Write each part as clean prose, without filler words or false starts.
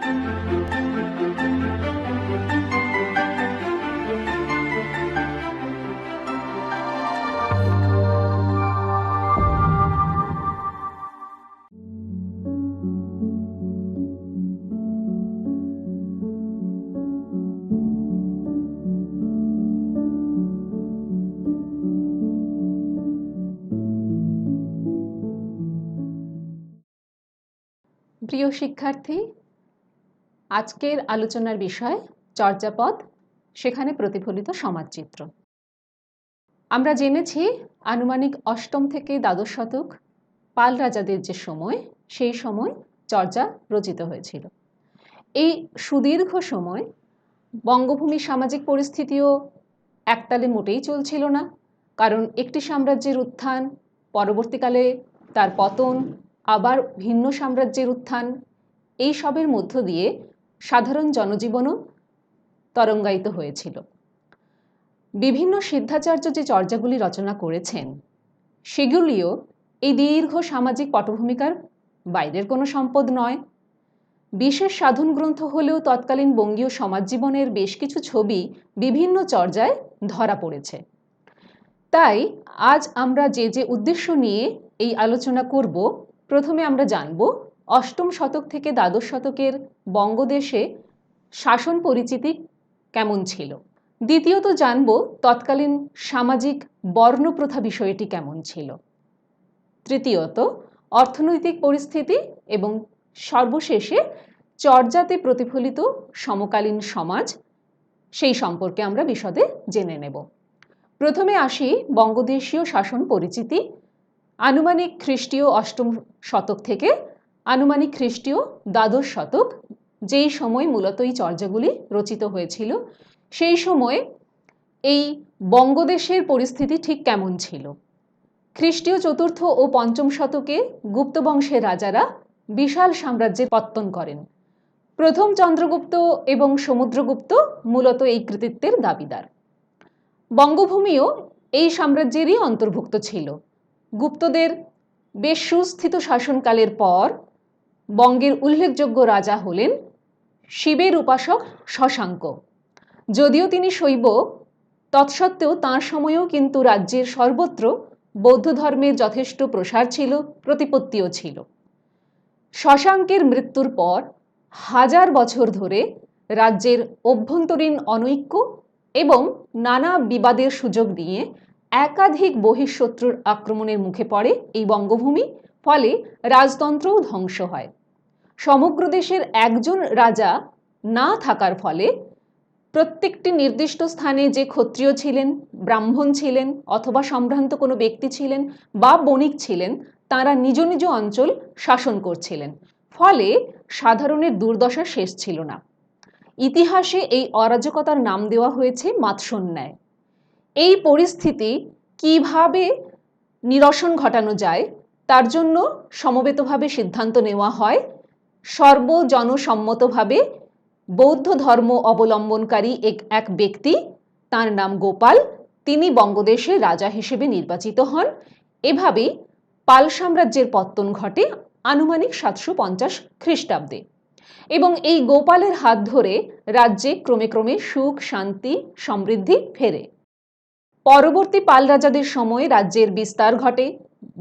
প্রিয় শিক্ষার্থী, আজকের আলোচনার বিষয় চর্যাপদ, সেখানে প্রতিফলিত সমাজচিত্র। আমরা জেনেছি আনুমানিক অষ্টম থেকে দ্বাদশ শতক পাল রাজাদের যে সময়, সেই সময় চর্যা রচিত হয়েছিল। এই সুদীর্ঘ সময় বঙ্গভূমির সামাজিক পরিস্থিতিও একতালে মোটেই চলছিল না, কারণ একটি সাম্রাজ্যের উত্থান, পরবর্তীকালে তার পতন, আবার ভিন্ন সাম্রাজ্যের উত্থান, এই সবের মধ্য দিয়ে সাধারণ জনজীবনও তরঙ্গায়িত হয়েছিল। বিভিন্ন সিদ্ধাচার্য যে চর্যাগুলি রচনা করেছেন, সেগুলিও এই দীর্ঘ সামাজিক পটভূমিকার বাইরের কোনো সম্পদ নয়। বিশেষ সাধন গ্রন্থ হলেও তৎকালীন বঙ্গীয় সমাজ জীবনের বেশ কিছু ছবি বিভিন্ন চর্যায় ধরা পড়েছে। তাই আজ আমরা যে উদ্দেশ্য নিয়ে এই আলোচনা করব, প্রথমে আমরা জানব অষ্টম শতক থেকে দ্বাদশ শতকের বঙ্গদেশে শাসন পরিচিতি কেমন ছিল। দ্বিতীয়ত জানব তৎকালীন সামাজিক বর্ণপ্রথা বিষয়টি কেমন ছিল। তৃতীয়ত অর্থনৈতিক পরিস্থিতি এবং সর্বশেষে চর্যাতে প্রতিফলিত সমকালীন সমাজ, সেই সম্পর্কে আমরা বিশদে জেনে নেব। প্রথমে আসি বঙ্গদেশীয় শাসন পরিচিতি। আনুমানিক খ্রিস্টীয় অষ্টম শতক থেকে আনুমানিক খ্রিস্টীয় দ্বাদশ শতক, যেই সময় মূলত এই চর্যাগুলি রচিত হয়েছিল, সেই সময় এই বঙ্গদেশের পরিস্থিতি ঠিক কেমন ছিল। খ্রিস্টীয় চতুর্থ ও পঞ্চম শতকে গুপ্ত বংশের রাজারা বিশাল সাম্রাজ্যের পত্তন করেন। প্রথম চন্দ্রগুপ্ত এবং সমুদ্রগুপ্ত মূলত এই কৃতিত্বের দাবিদার। বঙ্গভূমিও এই সাম্রাজ্যেরই অন্তর্ভুক্ত ছিল। গুপ্তদের বেশ সুস্থিত শাসনকালের পর বঙ্গের উল্লেখযোগ্য রাজা হলেন শিবের উপাসক শশাঙ্ক। যদিও তিনি শৈব, তৎসত্ত্বেও তাঁর সময়েও কিন্তু রাজ্যের সর্বত্র বৌদ্ধ ধর্মের যথেষ্ট প্রসার ছিল, প্রতিপত্তিও ছিল। শশাঙ্কের মৃত্যুর পর হাজার বছর ধরে রাজ্যের অভ্যন্তরীণ অনৈক্য এবং নানা বিবাদের সুযোগ নিয়ে একাধিক বহিঃশত্রুর আক্রমণের মুখে পড়ে এই বঙ্গভূমি, ফলে রাজতন্ত্রও ধ্বংস হয়। সমগ্র দেশের একজন রাজা না থাকার ফলে প্রত্যেকটি নির্দিষ্ট স্থানে যে ক্ষত্রিয় ছিলেন, ব্রাহ্মণ ছিলেন, অথবা সম্ভ্রান্ত কোনো ব্যক্তি ছিলেন বা বণিক ছিলেন, তারা নিজ নিজ অঞ্চল শাসন করছিলেন। ফলে সাধারণের দুর্দশা শেষ ছিল না। ইতিহাসে এই অরাজকতার নাম দেওয়া হয়েছে মাৎসন্যায়। এই পরিস্থিতি কিভাবে নিরসন ঘটানো যায়, তার জন্য সমবেতভাবে সিদ্ধান্ত নেওয়া হয় সর্বজনসম্মতভাবে বৌদ্ধ ধর্ম অবলম্বনকারী এক ব্যক্তি, তার নাম গোপাল, তিনি বঙ্গদেশের রাজা হিসেবে নির্বাচিত হন। এভাবেই পাল সাম্রাজ্যের পত্তন ঘটে আনুমানিক 750 খ্রিস্টাব্দে, এবং এই গোপালের হাত ধরে রাজ্যে ক্রমে ক্রমে সুখ, শান্তি, সমৃদ্ধি ফেরে। পরবর্তী পাল রাজাদের সময় রাজ্যের বিস্তার ঘটে,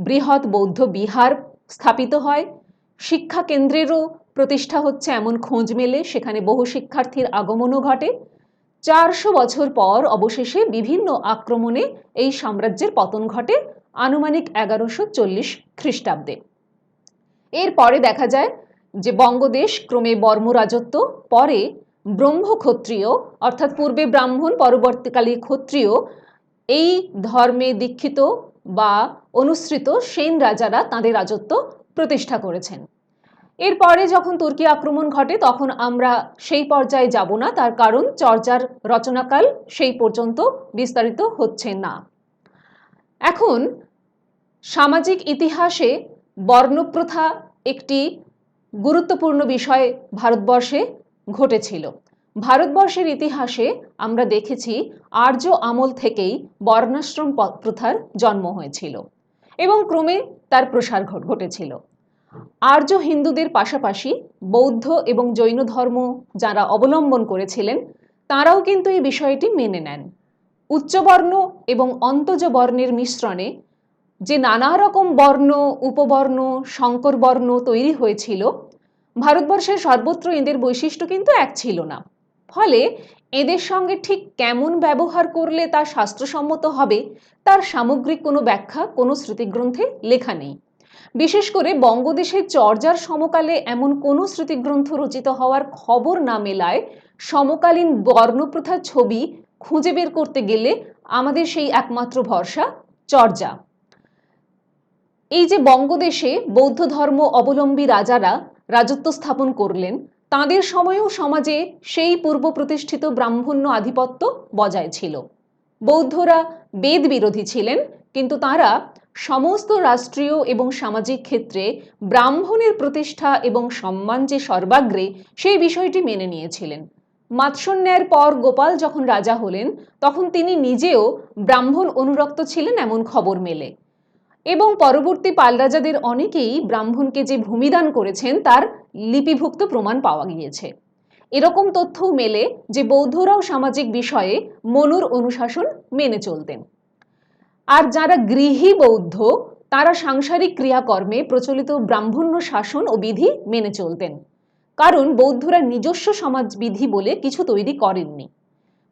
বৃহৎ বৌদ্ধ বিহার স্থাপিত হয়, শিক্ষা কেন্দ্রেরও প্রতিষ্ঠা হচ্ছে এমন খোঁজ মেলে, সেখানে বহু শিক্ষার্থীর আগমনও ঘটে। 400 বছর পর অবশেষে বিভিন্ন আক্রমণে এই সাম্রাজ্যের পতন ঘটে আনুমানিক 1140 খ্রিস্টাব্দে। এরপরে দেখা যায় যে বঙ্গদেশ ক্রমে বর্ম রাজত্ব, পরে ব্রহ্ম ক্ষত্রিয় অর্থাৎ পূর্বে ব্রাহ্মণ, পরবর্তীকালে ক্ষত্রিয়, এই ধর্মে দীক্ষিত বা অনুসৃত সেন রাজারা তাঁদের রাজত্ব প্রতিষ্ঠা করেছেন। এরপরে যখন তুর্কি আক্রমণ ঘটে, তখন আমরা সেই পর্যায়ে যাব না, তার কারণ চর্যার রচনাকাল সেই পর্যন্ত বিস্তারিত হচ্ছে না। এখন সামাজিক ইতিহাসে বর্ণপ্রথা একটি গুরুত্বপূর্ণ বিষয় ভারতবর্ষে ঘটেছিল। ভারতবর্ষের ইতিহাসে আমরা দেখেছি আর্য আমল থেকেই বর্ণাশ্রম প্রথার জন্ম হয়েছিল এবং ক্রমে তার প্রসার ঘটেছিল। আর্য হিন্দুদের পাশাপাশি বৌদ্ধ এবং জৈন ধর্ম যারা অবলম্বন করেছিলেন তারাও কিন্তু এই বিষয়টি মেনে নেন। উচ্চবর্ণ এবং অন্তজ বর্ণের মিশ্রণে যে নানা রকম বর্ণ, উপবর্ণ, সংকর বর্ণ তৈরি হয়েছিল, ভারতবর্ষের সর্বত্র এদের বৈশিষ্ট্য কিন্তু এক ছিল না। ফলে এদের সঙ্গে ঠিক কেমন ব্যবহার করলে তা শাস্ত্রসম্মত হবে তার সামগ্রিক কোনো ব্যাখ্যা কোনো স্মৃতিগ্রন্থে লেখা নেই। বিশেষ করে বঙ্গদেশের চর্যার সমকালে এমন কোনো স্মৃতিগ্রন্থ রচিত হওয়ার খবর না মেলায় সমকালীন বর্ণপ্রথার ছবি খুঁজে বের করতে গেলে আমাদের সেই একমাত্র ভরসা চর্যা। এই যে বঙ্গদেশে বৌদ্ধ ধর্ম অবলম্বী রাজারা রাজত্ব স্থাপন করলেন, তাদের সময়েও সমাজে সেই পূর্ব প্রতিষ্ঠিত ব্রাহ্মণ্য আধিপত্য বজায় ছিল। বৌদ্ধরা বেদ বিরোধী ছিলেন, কিন্তু তারা সমস্ত রাষ্ট্রীয় এবং সামাজিক ক্ষেত্রে ব্রাহ্মণের প্রতিষ্ঠা এবং সম্মান যে সর্বাগ্রে সেই বিষয়টি মেনে নিয়েছিলেন। মাৎসন্যায়ের পর গোপাল যখন রাজা হলেন তখন তিনি নিজেও ব্রাহ্মণ অনুরক্ত ছিলেন এমন খবর মেলে, এবং পরবর্তী পাল রাজাদের অনেকেই ব্রাহ্মণকে যে ভূমিদান করেছেন তার লিপিভুক্ত প্রমাণ পাওয়া গিয়েছে। এরকম তথ্যও মেলে যে বৌদ্ধরাও সামাজিক বিষয়ে মনুর অনুশাসন মেনে চলতেন। আর যারা গৃহী বৌদ্ধ তারা সাংসারিক ক্রিয়াকর্মে প্রচলিত ব্রাহ্মণ্য শাসন ও বিধি মেনে চলতেন, কারণ বৌদ্ধরা নিজস্ব সমাজবিধি বলে কিছু তৈরি করেননি।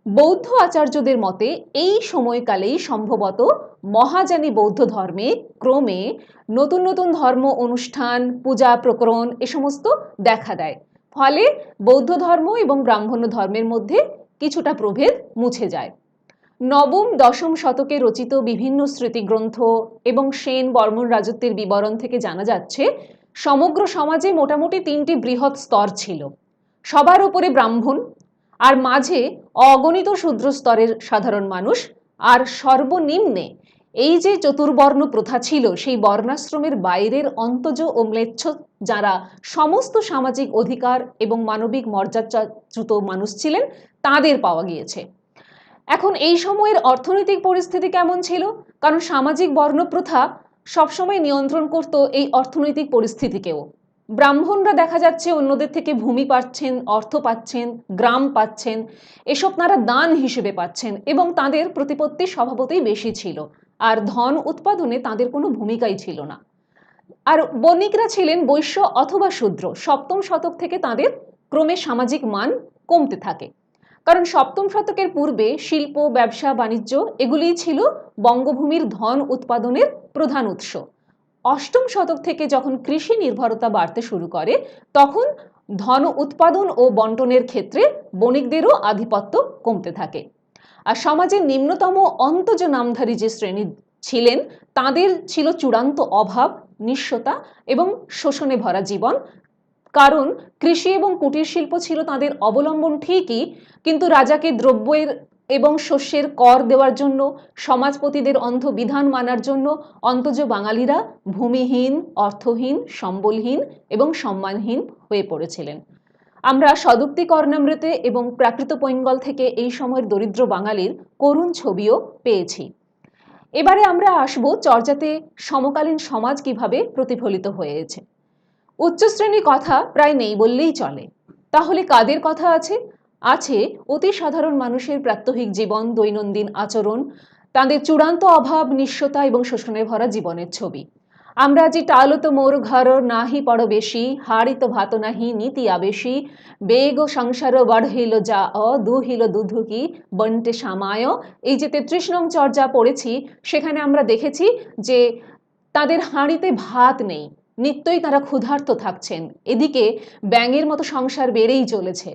বৌদ্ধ আচার্যদের মতে এই সময়কালেই সম্ভবত মহাযানী বৌদ্ধ ধর্মে ক্রমে নতুন নতুন ধর্ম অনুষ্ঠান, পূজা প্রকরণ এ সমস্ত দেখা দেয়। ফলে বৌদ্ধ ধর্ম এবং ব্রাহ্মণ্য ধর্মের মধ্যে কিছুটা প্রভেদ মুছে যায়। নবম দশম শতকে রচিত বিভিন্ন স্মৃতিগ্রন্থ এবং সেন বর্মন রাজত্বের বিবরণ থেকে জানা যাচ্ছে সমগ্র সমাজে মোটামুটি তিনটি বৃহৎ স্তর ছিল। সবার উপরে ব্রাহ্মণ, আর মাঝে অগণিত শূদ্র স্তরের সাধারণ মানুষ, আর সর্বনিম্নে এই যে চতুর্বর্ণ প্রথা ছিল সেই বর্ণাশ্রমের বাইরের অন্তজ ও ম্লেচ্ছ যারা সমস্ত সামাজিক অধিকার এবং মানবিক মর্যাদাচ্যুত মানুষ ছিলেন তাদের পাওয়া গিয়েছে। এখন এই সময়ের অর্থনৈতিক পরিস্থিতি কেমন ছিল? কারণ সামাজিক বর্ণপ্রথা সবসময় নিয়ন্ত্রণ করত এই অর্থনৈতিক পরিস্থিতিকেও। ব্রাহ্মণরা দেখা যাচ্ছে অন্যদের থেকে ভূমি পাচ্ছেন, অর্থ পাচ্ছেন, গ্রাম পাচ্ছেন, এসব তারা দান হিসেবে পাচ্ছেন, এবং তাদের প্রতিপত্তি স্বভাবতই বেশি ছিল, আর ধন উৎপাদনে তাদের কোনো ভূমিকাই ছিল না। আর বণিকরা ছিলেন বৈশ্য অথবা শূদ্র। সপ্তম শতক থেকে তাদের ক্রমে সামাজিক মান কমতে থাকে, কারণ সপ্তম শতকের পূর্বে শিল্প, ব্যবসা, বাণিজ্য এগুলিই ছিল বঙ্গভূমির ধন উৎপাদনের প্রধান উৎস। অষ্টম শতক থেকে যখন কৃষি নির্ভরতা বাড়তে শুরু করে তখন ধন উৎপাদন ও বন্টনের ক্ষেত্রে বণিকদেরও আধিপত্য কমতে থাকে। আর সমাজের নিম্নতম অন্তজ নামধারী যে শ্রেণী ছিলেন তাদের ছিল চূড়ান্ত অভাব, নিঃস্বতা এবং শোষণে ভরা জীবন। কারণ কৃষি এবং কুটির শিল্প ছিল তাদের অবলম্বন ঠিকই, কিন্তু রাজাকে দ্রব্যের এবং শস্যের কর দেওয়ার জন্য, সমাজপতিদের অন্ধ বিধান মানার জন্য অন্তজ বাঙালিরা ভূমিহীন, অর্থহীন, সম্বলহীন এবং সম্মানহীন হয়ে পড়েছিলেন। আমরা সদুক্তি কর্ণামৃতে এবং প্রাকৃত পৈঙ্গল থেকে এই সময়ের দরিদ্র বাঙালির করুণ ছবিও পেয়েছি। এবারে আমরা আসব চর্যাতে সমকালীন সমাজ কিভাবে প্রতিফলিত হয়েছে। উচ্চশ্রেণীর কথা প্রায় নেই বললেই চলে। তাহলে কাদের কথা আছে? আছে অতি সাধারণ মানুষের প্রাত্যহিক জীবন, দৈনন্দিন আচরণ, তাদের চূড়ান্ত অভাব, নিঃস্বতা এবং শোষণে ভরা জীবনের ছবি। আমরা যে টালত মোর ঘর নাহি পড় বেশি, হাড়িত ভাত নাহি নীতি আবেশি, বেগ সংসার বড়হিল যা দুহিল দুধুকি বন্টে সামায়, এই যে ৩৩ নং চর্যা পড়েছি সেখানে আমরা দেখেছি যে তাদের হাঁড়িতে ভাত নেই, নিত্যই তারা ক্ষুধার্ত থাকছেন। এদিকে ব্যাঙের মতো সংসার বেড়েই চলেছে।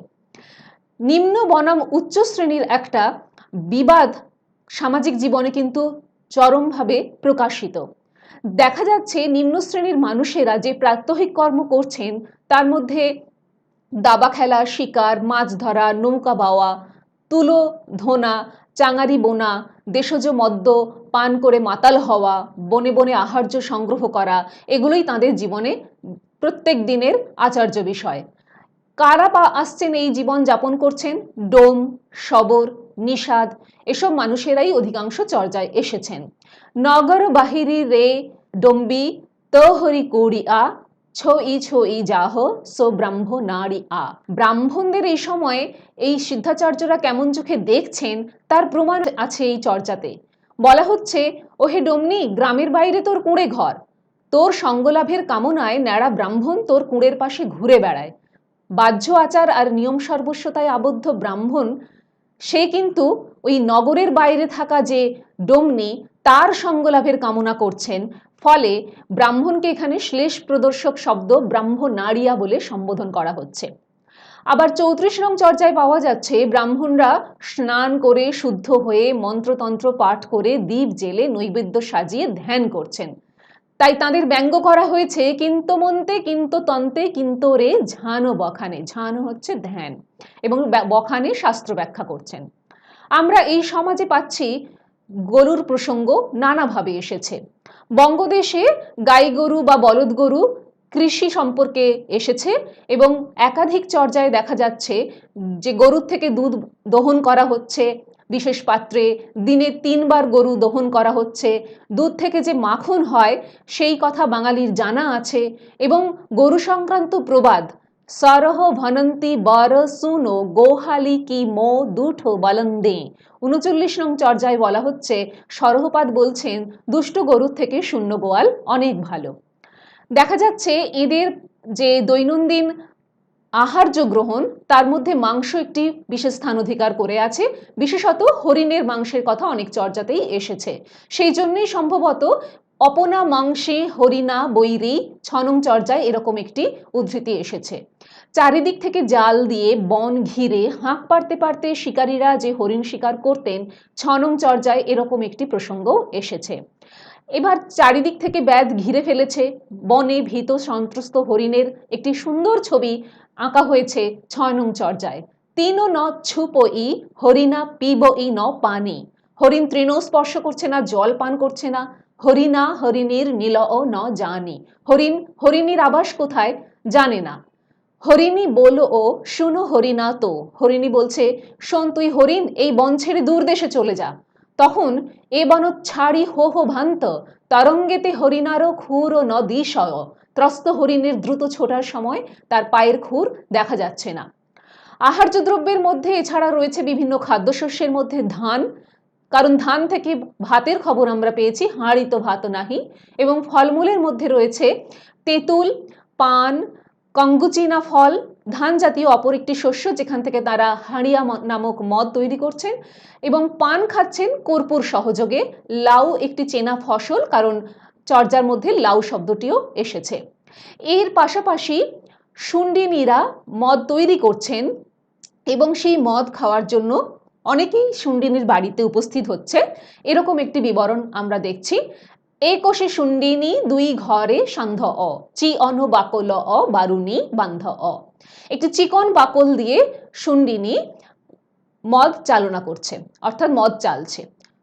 নিম্ন বনাম উচ্চ শ্রেণীর একটা বিবাদ সামাজিক জীবনে কিন্তু চরমভাবে প্রকাশিত। দেখা যাচ্ছে নিম্ন শ্রেণীর মানুষেরা যে প্রাত্যহিক কর্ম করছেন তার মধ্যে দাবা খেলা, শিকার, মাছ ধরা, নৌকা বাওয়া, তুলো ধোনা, চাঙারি বোনা, দেশজ মদ্য পান করে মাতাল হওয়া, বনে বনে আহার্য সংগ্রহ করা, এগুলোই তাদের জীবনে প্রত্যেক দিনের আচার্য বিষয়। কারা আসছেন এই জীবন যাপন করছেন? ডোম, শবর, নিষাদ এসব মানুষেরাই অধিকাংশ চর্যায় এসেছেন। নগর বাহিরি রে ডম্বি তহরি কৌড়িয়া, ছই ছই যাহ সো ব্রাহ্ম নারী আ। ব্রাহ্মণদের এই সময়ে এই সিদ্ধাচার্যরা কেমন চোখে দেখছেন তার প্রমাণ আছে এই চর্যাতে। বলা হচ্ছে, ওহে ডমনি, গ্রামের বাইরে তোর কুঁড়ে ঘর, তোর সঙ্গলাভের কামনায় ন্যাড়া ব্রাহ্মণ তোর কুঁড়ের পাশে ঘুরে বেড়ায়। বাহ্য আচার আর নিয়ম সর্বস্বতায় আবদ্ধ ব্রাহ্মণ সে কিন্তু ওই নগরের বাইরে থাকা যে ডমনি তার সঙ্গলাভের কামনা করছেন, ফলে ব্রাহ্মণকে এখানে শ্লেষ প্রদর্শক শব্দ ব্রাহ্ম নারিয়া বলে সম্বোধন করা হচ্ছে। আবার 34 নং চর্যায় পাওয়া যাচ্ছে ব্রাহ্মণরা স্নান করে শুদ্ধ হয়ে মন্ত্রতন্ত্র পাঠ করে দীপ জেলে নৈবেদ্য সাজিয়ে ধ্যান করছেন। তাই তাদের ব্যঙ্গ করা হয়েছে, কিন্তু মন্তে কিন্তু তন্তে কিন্তু রে ঝানো বখানে। ঝানো হচ্ছে ধ্যান এবং বখানে শাস্ত্র ব্যাখ্যা করছেন। আমরা এই সমাজে পাচ্ছি গরুর প্রসঙ্গ নানাভাবে এসেছে। বঙ্গদেশে গাই গরু বা বলদ গরু কৃষি সম্পর্কে এসেছে এবং একাধিক চর্যায় দেখা যাচ্ছে যে গরুর থেকে দুধ দহন করা হচ্ছে বিশেষ পাত্রে, দিনে 3 বার গরু দহন করা হচ্ছে, দুধ থেকে যে মাখন হয় সেই কথা বাঙালির জানা আছে। এবং গরু সংক্রান্ত প্রবাদ সরহ ভনন্তি বর সুনো গোহালি কি মো দুঠো বলন্দে। 39 নং চর্যায় বলা হচ্ছে, সরহপাদ বলছেন দুষ্ট গরুর থেকে শূন্য গোয়াল অনেক ভালো। দেখা যাচ্ছে এদের যে দৈনন্দিন আহার্য গ্রহণ তার মধ্যে মাংস একটি বিশেষ স্থান অধিকার করে আছে, বিশেষত হরিণের মাংসের কথা অনেক চর্যাতেই এসেছে। সেই জন্যই সম্ভবত অপনা মাংসে হরিণা বৈরী 6 নং চর্যায় এরকম একটি উদ্ধৃতি এসেছে। চারিদিক থেকে জাল দিয়ে বন ঘিরে হাঁক পারতে পারতে শিকারীরা যে হরিণ শিকার করতেন 6 নং চর্যায় এরকম একটি প্রসঙ্গ এসেছে। এবার চারিদিক থেকে ব্যাধ ঘিরে ফেলেছে, বনে ভীত সন্ত্রস্ত হরিণের একটি সুন্দর ছবি আঁকা হয়েছে 6 নং চর্যায়। তিন ন ছুপ ই হরিণা পিব ই ন পানি। হরিণ তৃণ স্পর্শ করছে না, জল পান করছে না। হরিণা হরিণীর নীল ও ন জানি। হরিণ হরিণীর আবাস কোথায় জানে না। হরিণী বলো ও শুনো হরিণা তো। হরিণী বলছে, শোন তুই হরিণ, এই বন ছেড়ে দূর দেশে চলে যা। তখন এ বন ছাড়ি হো হো ভান্ত তরঙ্গেতে হরিণারও খুর ও নদীশয়। ত্রস্ত হরিণের দ্রুত ছোটার সময় তার পায়ের খুর দেখা যাচ্ছে না। আহার্য দ্রব্যের মধ্যে এছাড়া রয়েছে বিভিন্ন খাদ্যশস্যের মধ্যে ধান, কারণ ধান থেকে ভাতের খবর আমরা পেয়েছি, হাঁড়িত ভাত নাহি। এবং ফলমূলের মধ্যে রয়েছে তেঁতুল, পান, কঙ্গুচিনা ফল, ধান জাতীয় অপর একটি শস্য যেখান থেকে তারা হাঁড়িয়া নামক মদ তৈরি করছেন। এবং পান খাচ্ছেন কর্পূর সহযোগে। লাউ একটি চেনা ফসল, কারণ চর্যার মধ্যে লাউ শব্দটিও এসেছে। এর পাশাপাশি শুন্ডিনীরা মদ তৈরি করছেন এবং সেই মদ খাওয়ার জন্য অনেকেই শুন্ডিনীর বাড়িতে উপস্থিত হচ্ছে, এরকম একটি বিবরণ আমরা দেখছি। একোষে শুন্ডিনী দুই ঘরে সান্ধ্য অ চি অন বাকল অ বারুণী বান্ধ অ। একটি চিকন বাকল দিয়ে শুন্ডিনী মদ চালনা করছে, অর্থাৎ মদ চালছে।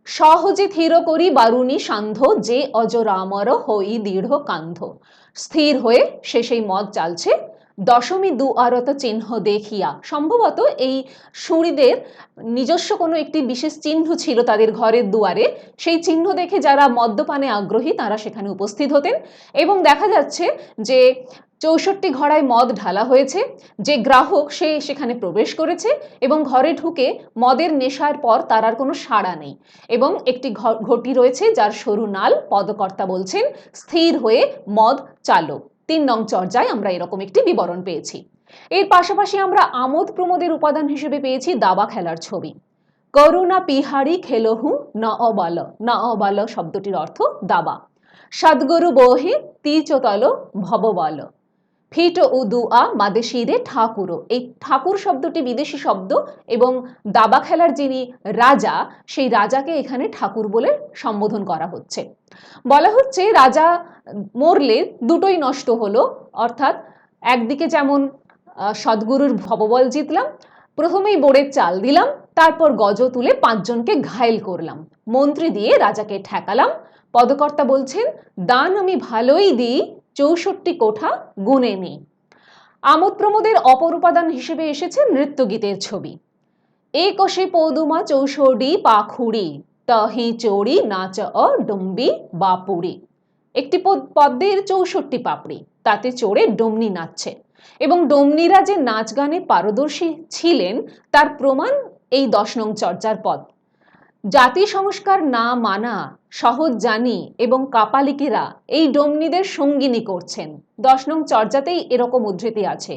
সহজে থির করি বারুণী সান্ধ্য যে অজরামর হই দৃঢ় কান্ধ। স্থির হয়ে সে সেই মদ চালছে। দশমী দুয়ারত চিহ্ন দেখিয়া, সম্ভবত এই শুঁড়িদের নিজস্ব কোনো একটি বিশেষ চিহ্ন ছিল তাদের ঘরের দুয়ারে, সেই চিহ্ন দেখে যারা মদ্যপানে আগ্রহী তারা সেখানে উপস্থিত হতেন। এবং দেখা যাচ্ছে যে 64 ঘড়ায় মদ ঢালা হয়েছে, যে গ্রাহক সে সেখানে প্রবেশ করেছে এবং ঘরে ঢুকে মদের নেশার পর তার আর কোনো সাড়া নেই। এবং একটি ঘটি রয়েছে যার সরু নাল, পদকর্তা বলছেন স্থির হয়ে মদ চালো। 3 নং চর্যায় আমরা এরকম একটি বিবরণ পেয়েছি। এর পাশাপাশি আমরা আমোদ প্রমোদের উপাদান হিসেবে পেয়েছি দাবা খেলার ছবি। করুণা পিহারি খেলহু ন অবাল। ন অবাল শব্দটির অর্থ দাবা। সদ্গুরু বোহে তিচতল ভববল। ফিট উদুয়া মাদেশিরে ঠাকুরও। এই ঠাকুর শব্দটি বিদেশি শব্দ এবং দাবা খেলার যিনি রাজা সেই রাজাকে এখানে ঠাকুর বলে সম্বোধন করা হচ্ছে। বলা হচ্ছে রাজা মরলে দুটোই নষ্ট হলো, অর্থাৎ একদিকে যেমন সদ্গুরুর ভববল জিতলাম, প্রথমেই বোরের চাল দিলাম, তারপর গজ তুলে 5 জনকে ঘায়েল করলাম, মন্ত্রী দিয়ে রাজাকে ঠেকালাম। পদকর্তা বলছেন দান আমি ভালোই দিই, 64 কোঠা গুনে নেই। আমোদ প্রমোদের অপর উপাদান হিসেবে এসেছে নৃত্যগীতের ছবি। একশে পৌদুমা 64 পাখুড়ি তহি চৌড়ি নাচ অ ডুম্বি বাপুরি। একটি পদ্মের 64 পাপড়ি, তাতে চড়ে ডমনি নাচছে। এবং ডমনিরা যে নাচ গানে পারদর্শী ছিলেন তার প্রমাণ এই 10 নং চর্যার পদ। জাতি সংস্কার না মানা, সহজ জানি এবং কাপালিকেরা এই ডমনিদের সঙ্গিনী করছেন। 10 নং চর্যাতেই এরকম উদ্ধৃতি আছে।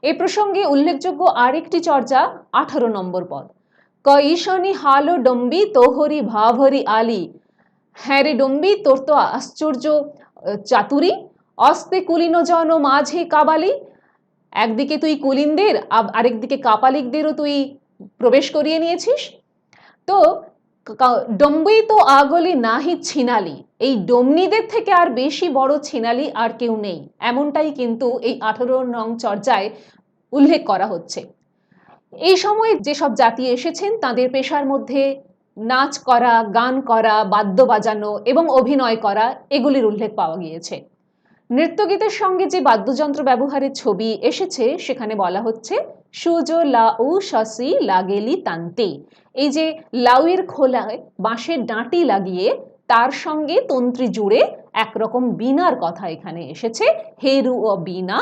এ প্রসঙ্গে উল্লেখযোগ্য আরেকটি চর্যা 18 নম্বর পদ। কঈশনি হালো ডম্বি তোহরি ভাভরি আলি, হ্যাঁ রে ডম্বি তোর তো আশ্চর্য চাতুরি, অস্তে কুলিন জন মাঝে কাবালি। একদিকে তুই কুলিনদের, আরেকদিকে কাপালিকদেরও তুই প্রবেশ করিয়ে নিয়েছিস। তো ডম্বি তো আগলি নাহি ছিনালি, এই ডমনিদের থেকে আর বেশি বড় ছিনালি আর কেউ নেই, এমনটাই কিন্তু এই 18 নং চর্যায় উল্লেখ করা হচ্ছে। এই সময় যেসব জাতি এসেছেন তাদের পেশার মধ্যে নাচ করা, গান করা, বাদ্য বাজানো এবং অভিনয় করা এগুলির উল্লেখ পাওয়া গিয়েছে। নৃত্যগীতের সঙ্গে যে বাদ্যযন্ত্র ব্যবহারের ছবি এসেছে সেখানে বলা হচ্ছে সুজো লাউ শসি লাগেলি তান্তে। এই যে লাউয়ের খোলায় বাঁশের ডাঁটি লাগিয়ে তার সঙ্গে তন্ত্রী জুড়ে একরকম বীণার কথা এখানে এসেছে, হেরু ও বীণা।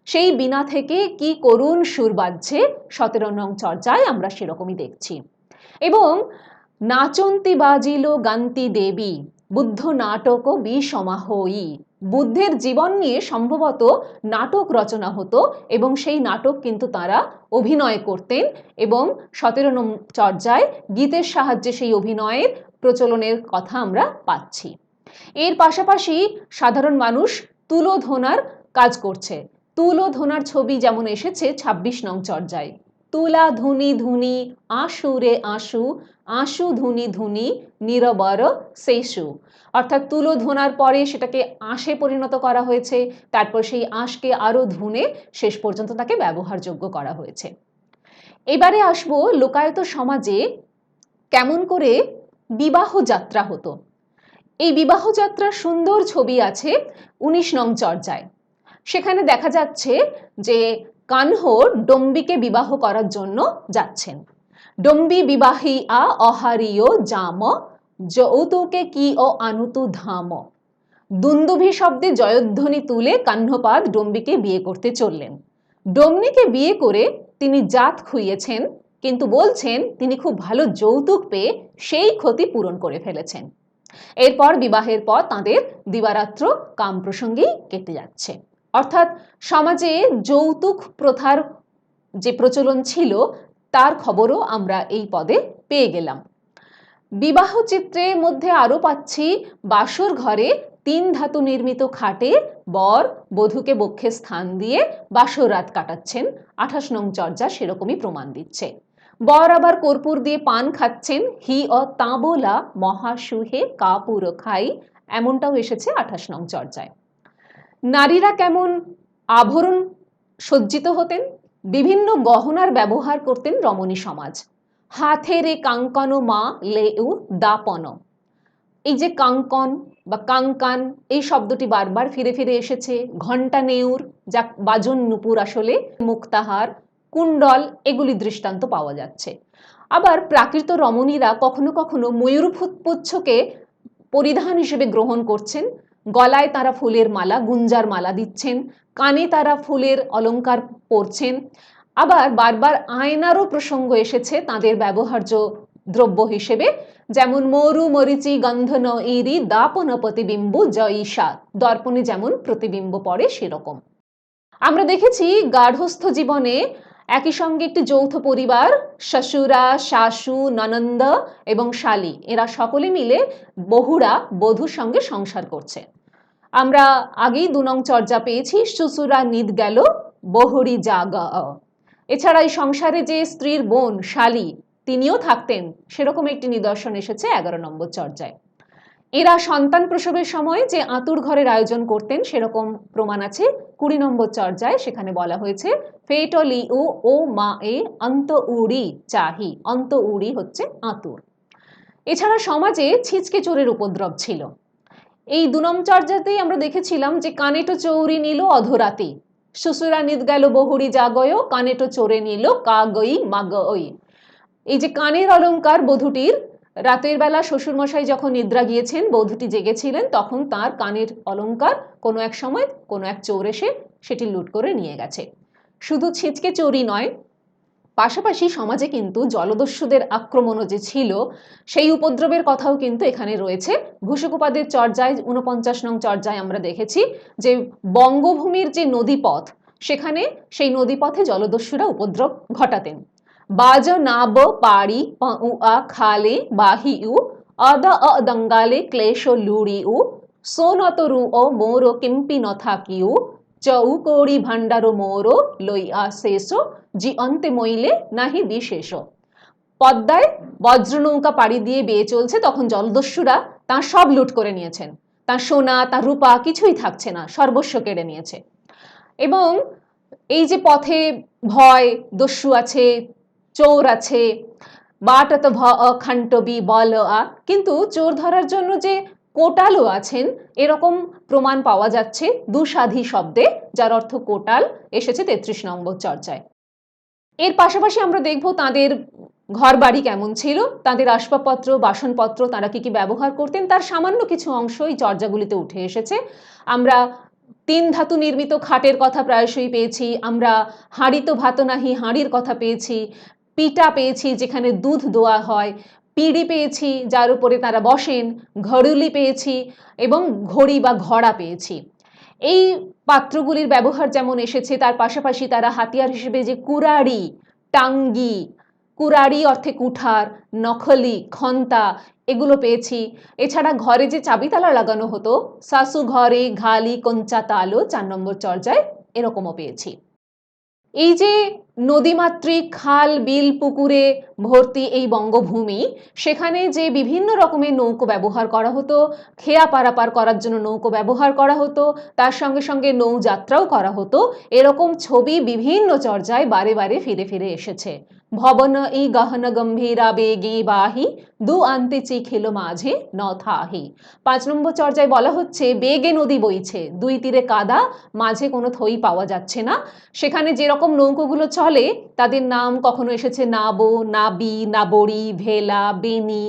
সেই বীণা থেকে কি করুণ সুর বাজছে 17 নং চর্যায় আমরা সেরকমই দেখছি। এবং নাচন্তি বাজিল গান্তি দেবী, বুদ্ধ নাটক বিষমাহয়ী। বুদ্ধের জীবন নিয়ে সম্ভবত নাটক রচনা হতো এবং সেই নাটক কিন্তু তারা অভিনয় করতেন এবং 17 নং চর্যায় গীতের সাহায্যে সেই অভিনয়ের প্রচলনের কথা আমরা পাচ্ছি। এর পাশাপাশি সাধারণ মানুষ তুলোধনার কাজ করছে। তুলোধনার ছবি যেমন এসেছে 26 নং চর্যায়। তুলা ধুনি ধুনি আশু রে আশু, আশু ধুনি ধুনি নিরবর সেসু। অর্থাৎ তুলো ধোনার পরে সেটাকে আঁশে পরিণত করা হয়েছে, তারপর সেই আঁশকে আরো ধুনে শেষ পর্যন্ত তাকে ব্যবহারযোগ্য করা হয়েছে। এবারে আসবো লোকায়ত সমাজে কেমন করে বিবাহ যাত্রা হতো। এই বিবাহ যাত্রার সুন্দর ছবি আছে 19 নং চর্যায়। সেখানে দেখা যাচ্ছে যে কানহর ডম্বিকে বিবাহ করার জন্য যাচ্ছেন। ডম্বি বিবাহী আ অহারিও জাম, যৌতুকে কি ও আনুতু ধাম। দুন্দুভি শব্দে জয়ধ্বনি তুলে কাহ্নপাদ ডম্বিকে বিয়ে করতে চললেন। ডমনিকে বিয়ে করে তিনি জাত খুইয়েছেন, কিন্তু বলছেন তিনি খুব ভালো যৌতুক পেয়ে সেই ক্ষতি পূরণ করে ফেলেছেন। এরপর বিবাহের পর তাঁদের দিবারাত্র কাম প্রসঙ্গেই কেটে যাচ্ছে। অর্থাৎ সমাজে যৌতুক প্রথার যে প্রচলন ছিল তার খবরও আমরা এই পদে পেয়ে গেলাম। বিবাহ চিত্রের মধ্যে আরো পাচ্ছি বাসর ঘরে 3 ধাতু নির্মিত খাটে বর বধূকে বক্ষে স্থান দিয়ে বাসর রাত কাটাচ্ছেন। 28 নং চর্যা সেরকমই প্রমাণ দিচ্ছে। বর আবার কর্পূর দিয়ে পান খাচ্ছেন। হি ও তাঁবলা মহাসুহে কাপুর খাই, এমনটাও এসেছে 28 নং চর্যায়। নারীরা কেমন আভরণ সজ্জিত হতেন, বিভিন্ন গহনার ব্যবহার করতেন রমণী সমাজ। হাথেরে কাঙ্কন মা লেউ দাপন। এই যে কাঙ্কন বা কাঙ্কান এই শব্দটি বারবার ফিরে ফিরে এসেছে। ঘণ্টা নেউর, যা বাজন নুপুর আসলে, মুক্তাহার, কুণ্ডল এগুলি দৃষ্টান্ত পাওয়া যাচ্ছে। আবার প্রাকৃত রমণীরা কখনো কখনো ময়ূরপুচ্ছকে পরিধান হিসেবে গ্রহণ করছেন। গলায় তারা ফুলের মালা, গুঞ্জার মালা দিচ্ছেন, কানে তারা ফুলের অলঙ্কার পরছেন। আবার বারবার আয়নারও প্রসঙ্গ এসেছে তাদের ব্যবহার্য দ্রব্য হিসেবে, যেমন মরু মরিচি গন্ধন ইরি দাপন প্রতিবিম্ব জয়ীষা, দর্পণে যেমন প্রতিবিম্ব পড়ে সেরকম। আমরা দেখেছি গার্হস্থ্য জীবনে একই সঙ্গে একটি যৌথ পরিবার, শ্বশুরা, শাশু, ননন্দ এবং শালী, এরা সকলে মিলে বহুরা বধূর সঙ্গে সংসার করছে। আমরা আগেই 2 নং চর্যা পেয়েছি, শ্বশুরা নিদ গেল বহুরি জাগ। এছাড়া এই সংসারে যে স্ত্রীর বোন শালী তিনিও থাকতেন, সেরকম একটি নিদর্শন এসেছে 11 নম্বর চর্যায়। এরা সন্তান প্রসবের সময় যে আতুর ঘরের আয়োজন করতেন সেরকম প্রমাণ আছে 20 নম্বর চর্যায়। সেখানে বলা হয়েছে ফেটলি ও মা এ অন্ত উড়ি চাহি, অন্ত উড়ি হচ্ছে আতুর। এছাড়া সমাজে ছিচকে চোরের উপদ্রব ছিল। এই 2 নং চর্যাতেই আমরা দেখেছিলাম যে কানেটো চৌরি নিল অধরাতে, শ্বশুরা নিদ গেল বহুরি জাগয়, কানেটো চোরে নিল কাগই মাগই। এই যে কানের অলঙ্কার বধূটির রাতের বেলা শ্বশুরমশাই যখন নিদ্রা গিয়েছেন, বধূটি জেগেছিলেন, তখন তার কানের অলংকার কোনো এক সময় কোনো এক চোর এসে সেটি লুট করে নিয়ে গেছে। শুধু ছিচকে চুরি নয়, পাশাপাশি সমাজে কিন্তু জলদস্যুদের আক্রমণও যে ছিল, সেই উপদ্রবের কথাও কিন্তু এখানে রয়েছে। ঘোষক-উপাদের চর্যায় ৪৯ নং চর্যায় আমরা দেখেছি যে বঙ্গভূমির যে নদীপথ, সেখানে সেই নদীপথে জলদস্যুরা উপদ্রব ঘটাতেন। বাজ নাব পাড়ি আ খালে বাহিউ অদ দঙ্গালে ক্লেশ লুড়িউ সোনত রু ও মোর কিম্পি নথাকিউ চৌকৌড়ি ভান্ডারো মোর লইয়া শেষ জি অন্তে মইলে নাহি বিশেষ। পদ্মায় বজ্রনৌকা পাড়ি দিয়ে বেয়ে চলছে, তখন জলদস্যুরা তার সব লুট করে নিয়েছেন। তার সোনা, তার রূপা কিছুই থাকছে না, সর্বস্ব কেড়ে নিয়েছে। এবং এই যে পথে ভয়, দস্যু আছে, চোর আছে, বাটত ভ খান্টবি বল আ, কিন্তু চোর ধরার জন্য যে কোটালও আছেন এরকম প্রমাণ পাওয়া যাচ্ছে দুসাধী শব্দে, যার অর্থ কোটাল, এসেছে ৩৩ নম্বর চর্যায়। এর পাশাপাশি আমরা দেখব তাদের ঘর বাড়ি কেমন ছিল, তাদের আসবাবপত্র, বাসনপত্র, তারা কি কি ব্যবহার করতেন, তার সামান্য কিছু অংশ এই চর্যাগুলিতে উঠে এসেছে। আমরা ৩ ধাতু নির্মিত খাটের কথা প্রায়শই পেয়েছি, আমরা হাঁড়িতো ভাত নাহি হাঁড়ির কথা পেয়েছি, পিটা পেয়েছি যেখানে দুধ দোয়া হয়, পিঁড়ি পেয়েছি যার উপরে তারা বসেন, ঘড়ুলি পেয়েছি এবং ঘড়ি বা ঘড়া পেয়েছি। এই পাত্রগুলির ব্যবহার যেমন এসেছে, তার পাশাপাশি তারা হাতিয়ার হিসেবে যে কুড়াড়ি, টাঙ্গি, কুড়াড়ি অর্থে কুঠার, নখলি, খন্তা, এগুলো পেয়েছি। এছাড়া ঘরে যে চাবিতালা লাগানো হতো, শাশু ঘরে ঘালি কঞ্চা তালো, ৪ নম্বর চর্যায় এরকমও পেয়েছি। এই যে নদীমাতৃক খাল, বিল, পুকুরে ভর্তি এই বঙ্গভূমি, সেখানে যে বিভিন্ন রকমের নৌকো ব্যবহার করা হতো, খেয়া পারাপার করার জন্য নৌকো ব্যবহার করা হতো, তার সঙ্গে সঙ্গে নৌযাত্রাও করা হতো, এরকম ছবি বিভিন্ন চর্যায় বারে বারে ফিরে ফিরে এসেছে। ভবন ই গহন গম্ভীরা বেগে বাহি দু আন্তে চিখিল মাঝে ন থাহি। ৫ নম্বর চর্যায় বলা হচ্ছে বেগে নদী বইছে, দুই তীরে কাদা, মাঝে কোনো থই পাওয়া যাচ্ছে না। সেখানে যেরকম নৌকোগুলো চলে তাদের নাম কখনো এসেছে নাবো, নাবি, নাবড়ি, ভেলা, বেনি।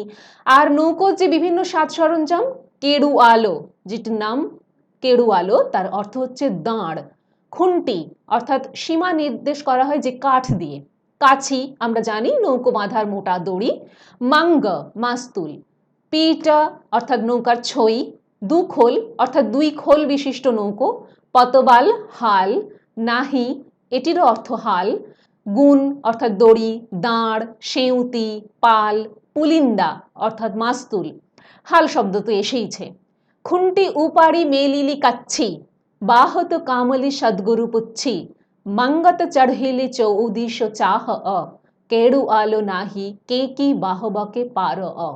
আর নৌকোর যে বিভিন্ন সাজ সরঞ্জাম, কেড়ুয়ালো, যেটির নাম কেড়ুয়ালো, তার অর্থ হচ্ছে দাঁড়। খুন্টি অর্থাৎ সীমা নির্দেশ করা হয় যে কাঠ দিয়ে। কাছি আমরা জানি নৌকো বাঁধার মোটা দড়ি। মাঙ্গ মাস্তুল। পিটা অর্থাৎ নৌকার ছই। দুখোল অর্থাৎ ২ খোল বিশিষ্ট নৌকো। পতবাল হাল। নাহি এটিরও অর্থ হাল। গুণ অর্থাৎ দড়ি, দাঁড়, সেঁউতি, পাল, পুলিন্দা অর্থাৎ মাস্তুল। হাল শব্দ তো এসেইছে। খুন্টি উপাড়ি মেলিলি কাচ্ছি, বাহত কামলি সদ্গুরু পুচ্ছি, মঙ্গত চড়হিলি চৌদিশ চাহ অ, কেড়ু আলো নাহি কে কি বাহবকে পার অ।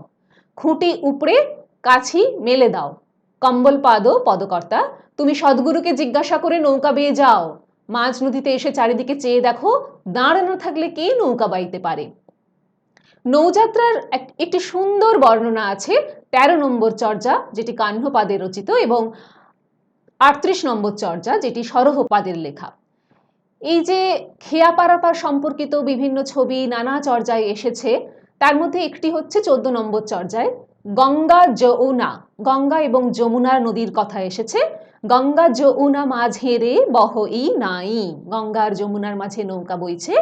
খুঁটি উপড়ে কাছি মেলে দাও, কম্বল পাদো পদকর্তা, তুমি সদ্গুরুকে জিজ্ঞাসা করে নৌকা বেয়ে যাও। মাঝ নদীতে এসে চারিদিকে চেয়ে দেখো, দাঁড় না থাকলে কে নৌকা বাইতে পারে। নৌযাত্রার একটি সুন্দর বর্ণনা আছে ১৩ নম্বর চর্যা, যেটি কাহ্নপাদের রচিত, এবং ৩৮ নম্বর চর্যা, যেটি সরহপাদের লেখা। এই যে খেয়া পারাপার সম্পর্কিত বিভিন্ন ছবি নানা চর্যায় এসেছে, তার মধ্যে একটি হচ্ছে ১৪ নম্বর চর্যায় গঙ্গা যমুনা, গঙ্গা এবং যমুনার নদীর কথা এসেছে। গঙ্গা যমুনা মাঝে রে বহই নাই, গঙ্গার যমুনার মাঝে নৌকা বইছে।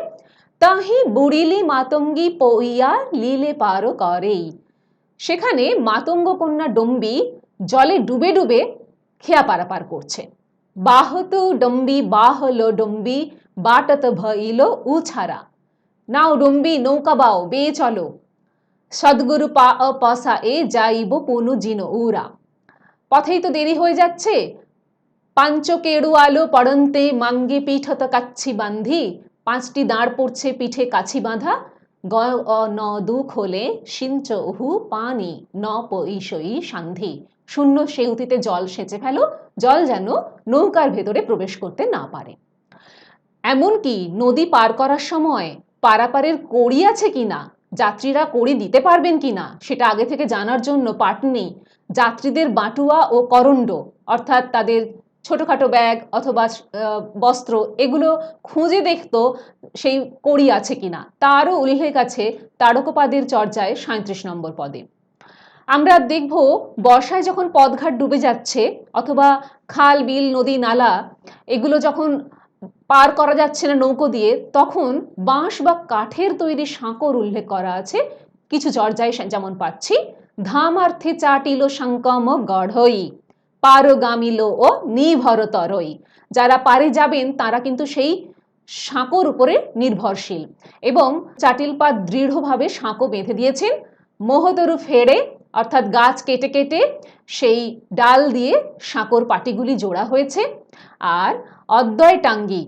তাহি বুড়িলি মাতঙ্গী পইয়া লীলে পার করেই, সেখানে মাতঙ্গ কন্যা ডম্বি জলে ডুবে ডুবে খেয়া পারাপার করছে। বাহত ডম্বি বাহল ডম্বি বাটত ভইল উছারা, নাও ডম্বি নৌকা বাও বেয়ে চলো, সদ্গুরু পা পসা এ যাইব পুনু জিন উরা। পথেই তো দেরি হয়ে যাচ্ছে, পাঞ্চ কেড়ু আলো পড়ন্তে মাঙ্গে পিঠত কাচ্ছি বান্ধি, ৫টি দাঁড় পড়ছে পিঠে কাছি বাঁধা। গ ন দু খোলে সিঞ্চ উহু পানি ন পইসই সান্ধি, শূন্য সেউতিতে জল সেচে ফেলো, জল যেন নৌকার ভেতরে প্রবেশ করতে না পারে। এমনকি নদী পার করার সময় পারাপারের কড়ি আছে কিনা, যাত্রীরা কড়ি দিতে পারবেন কিনা, সেটা আগে থেকে জানার জন্য পাটনি যাত্রীদের বাটুয়া ও করণ্ড অর্থাৎ তাদের ছোটোখাটো ব্যাগ অথবা বস্ত্র এগুলো খুঁজে দেখতো সেই কড়ি আছে কিনা, তারও উল্লেখ আছে তারকপাদের চর্যায় ৩৭ নম্বর পদে। আমরা দেখব বর্ষায় যখন পথঘাট ডুবে যাচ্ছে অথবা খাল বিল নদী নালা এগুলো যখন পার করা যাচ্ছে না নৌকো দিয়ে, তখন বাঁশ বা কাঠের তৈরি সাঁকোর উল্লেখ করা আছে কিছু চর্যায়। যেমন পাচ্ছি, ধামার্থে চাটিল সংকম গড়ই পারগামিল ও নিভরতরই। যারা পারে যাবেন তারা কিন্তু সেই সাঁকোর উপরে নির্ভরশীল এবং চাটিলপাত দৃঢ়ভাবে সাঁকো বেঁধে দিয়েছেন। মোহতরু ফেড়ে অর্থাৎ গাছ কেটে কেটে সেই ডাল দিয়ে সাঁকোর পাটিগুলি জোড়া হয়েছে। আর অদ্বয় টাঙ্গি,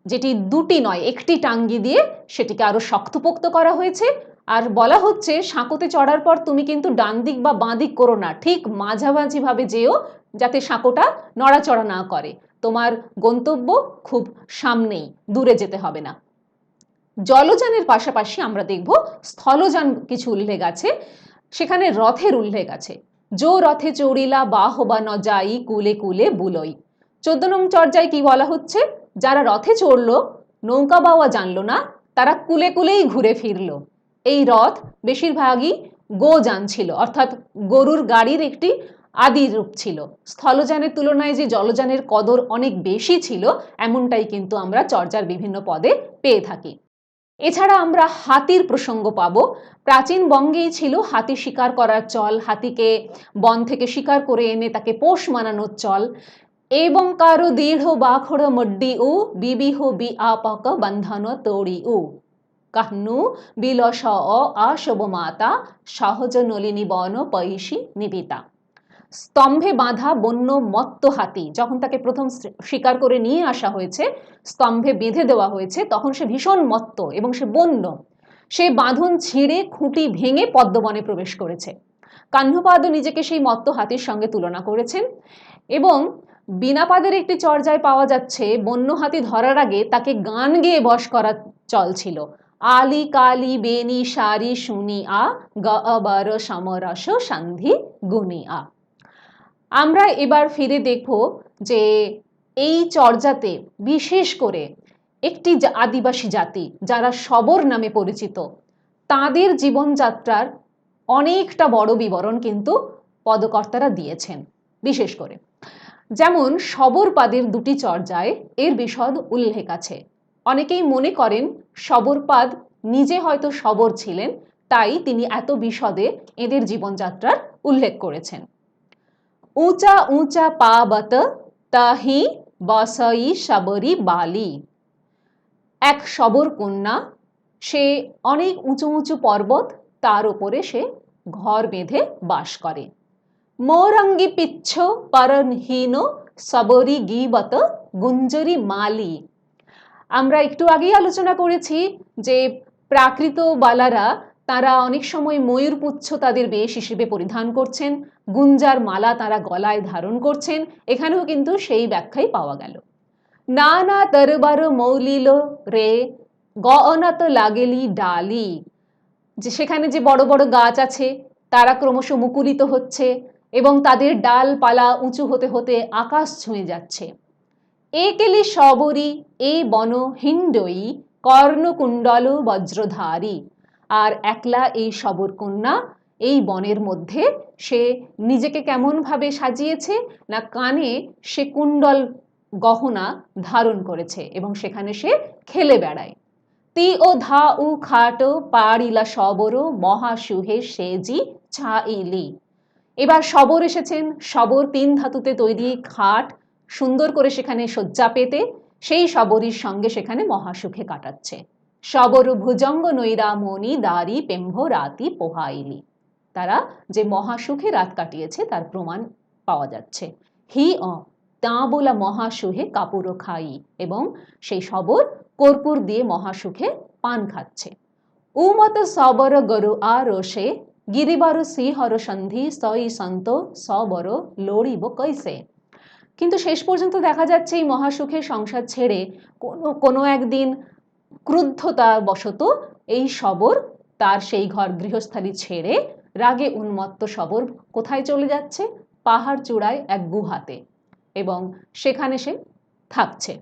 যেটি দুটি নয় একটি টাঙ্গি দিয়ে সেটিকে আরো শক্তপোক্ত করা হয়েছে। আর বলা হচ্ছে সাঁকোতে চড়ার পর তুমি কিন্তু ডান দিক বা বাঁ দিক করো না, ঠিক মাঝামাঝি ভাবে যেও, যাতে সাঁকোটা নড়াচড়া না করে। তোমার গন্তব্য খুব সামনেই, দূরে যেতে হবে না। জলযানের পাশাপাশি আমরা দেখব স্থলযান কিছু উল্লেখ আছে। সেখানে রথের উল্লেখ আছে। জো রথে চড়িলা বাহবা ন যাই কুলে কুলে বুলই। 14 নং চর্যায় কি বলা হচ্ছে? যারা রথে চড়লো, নৌকা বাওয়া জানলো না, তারা কুলে কুলেই ঘুরে ফিরলো। এই রথ বেশিরভাগই গোযান ছিল, অর্থাৎ গরুর গাড়ির একটি আদি রূপ ছিল। স্থলযানের তুলনায় যে জলযানের কদর অনেক বেশি ছিল, এমনটাই কিন্তু আমরা চর্যার বিভিন্ন পদে পেয়ে থাকি। এছাড়া আমরা হাতির প্রসঙ্গ পাবো। প্রাচীন বঙ্গেই ছিল হাতি শিকার করার চল, হাতিকে বন থেকে শিকার করে এনে তাকে পোষ মানানোর চল। এবং কারো দৃঢ় বাখড় মড্ডি উ বিবিহ বি আপক বন্ধন তোড়ি উ কাহ্নু বিলস অ আশব মাতা সহজ নলিনী বন পৈশী নিবিতা। স্তম্ভে বাঁধা বন্য মত্ত হাতি যখন তাকে প্রথম শিকার করে নিয়ে আসা হয়েছে, স্তম্ভে বেঁধে দেওয়া হয়েছে, তখন সে ভীষণ মত্ত এবং সে বন্য। সে বাঁধন ছিঁড়ে খুঁটি ভেঙে পদ্মবনে প্রবেশ করেছে। কাহ্নপাদও নিজেকে সেই মত্ত হাতির সঙ্গে তুলনা করেছেন। এবং বিনাপাদের একটি চর্যায় পাওয়া যাচ্ছে বন্য হাতি ধরার আগে তাকে গান গেয়ে বশ করার চল ছিল। আলি কালি বেনি সারি শুনি আ গবর সমরস সন্ধি গুনি আ। আমরা এবার ফিরে দেখব যে এই চর্যাতে বিশেষ করে একটি আদিবাসী জাতি যারা শবর নামে পরিচিত, তাদের জীবনযাত্রার অনেকটা বড় বিবরণ কিন্তু পদকর্তারা দিয়েছেন। বিশেষ করে যেমন শবরপাদের দুটি চর্যায় এর বিশদ উল্লেখ আছে। অনেকেই মনে করেন শবরপাদ নিজে হয়তো শবর ছিলেন, তাই তিনি এত বিশদে এদের জীবনযাত্রার উল্লেখ করেছেন। ऊंचा ऊंचा पाबत তাহি বসই শবরী বালি। এক শবর কন্যা, সে অনেক উঁচু উঁচু পর্বত, তার উপরে সে ঘর বেঁধে বাস করে। মোরঙ্গি পিচ্ছ পরনহীন সবরি গিবত গুঞ্জরি মালি। আমরা একটু আগেই আলোচনা করেছি যে প্রাকৃত বালারা তারা অনেক সময় ময়ূরপুচ্ছ তাদের বেশ হিসেবে পরিধান করছেন, গুঞ্জার মালা তারা গলায় ধারণ করছেন। এখানেও কিন্তু সেই ব্যাখ্যাই পাওয়া গেল। নানা তরবার মৌলিল রে গনত লাগেলি ডালি। যে সেখানে যে বড় বড় গাছ আছে তারা ক্রমশ মুকুলিত হচ্ছে এবং তাদের ডালপালা উঁচু হতে হতে আকাশ ছুঁয়ে যাচ্ছে। একেলি শবরী এ বন হিন্ডই কর্ণকুণ্ডল বজ্রধারী। আর একলা এই শবর কন্যা এই বনের মধ্যে সে নিজেকে কেমন ভাবে সাজিয়েছে না, কানে সে কুণ্ডল গহনা ধারণ করেছে এবং সেখানে সে খেলে বেড়ায়। তি ও ধা উ খাটো পাড়িলা শবর মহাসুহে সেজি ছাইলি। এবার শবর এসেছেন। শবর 3 ধাতুতে তৈরি খাট, সুন্দর করে সেখানে শয্যা পেতে সেই শবরীর সঙ্গে সেখানে মহাসুখে কাটাচ্ছে। শবর ভুজঙ্গ নৈরামণি দারি পেম্ভ রাতি পোহাইলি। তারা যে মহাসুখে রাত কাটিয়েছে তার প্রমাণ পাওয়া যাচ্ছে। হি তা বলা মহাসুহে কাপুর খাই, এবং সেই শবর কর্পূর দিয়ে মহাসুখে পান খাচ্ছে। উমত সবর গরু আরোষে গিরিবার সিহর সন্ধি সই সন্ত সবর লড়িব কৈসে। কিন্তু শেষ পর্যন্ত দেখা যাচ্ছে এই মহাসুখের সংসার ছেড়ে কোনো একদিন ক্রুদ্ধতা বশত এই শবর তার সেই ঘর গৃহস্থালী ছেড়ে রাগে উন্মত্ত শবর কোথায় চলে যাচ্ছে? পাহাড় চূড়ায় এক গুহাতে। এবং সেখানে সে থাকছে।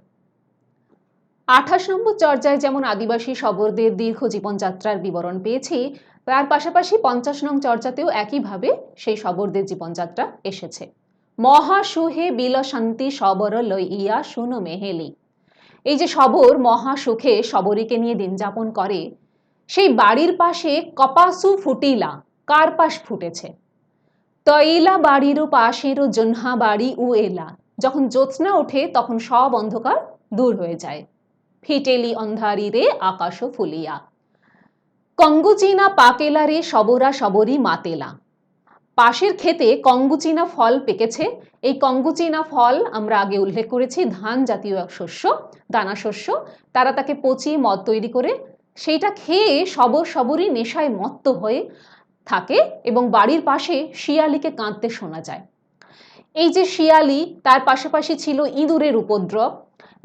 28 নম্বর চর্যায় যেমন আদিবাসী শবরদের দীর্ঘ জীবনযাত্রার বিবরণ পেয়েছি, তার পাশাপাশি 50 নং চর্যাতেও একইভাবে সেই শবরদের জীবনযাত্রা এসেছে। মহাসুহে বিলশান্তি শবর লইয়া শুনো মেহেলি। এই যে শবর মহাসুখে শবরীকে নিয়ে দিন যাপন করে, সেই বাড়ির পাশে কপাসু ফুটিলা, কার পাশ ফুটেছে? তৈলা বাড়িরও পাশেরও জন্হা বাড়ি উ এলা, যখন জ্যোৎস্না ওঠে তখন সব অন্ধকার দূর হয়ে যায়। ফিটেলি অন্ধারি রে আকাশ ফুলিয়া, কঙ্গুচিনা পাকেলা রে শবরা শবরী মাতেলা। পাশের ক্ষেতে কঙ্গুচিনা ফল পেকেছে। এই কঙ্গুচিনা ফল আমরা আগে উল্লেখ করেছি ধান জাতীয় এক শস্য, দানা শস্য। তারা তাকে পচিয়ে মদ তৈরি করে সেইটা খেয়ে শবরী নেশায় মত্ত হয়ে থাকে এবং বাড়ির পাশে শিয়ালিকে কাঁদতে শোনা যায়। এই যে শিয়ালি, তার পাশাপাশি ছিল ইঁদুরের উপদ্রব।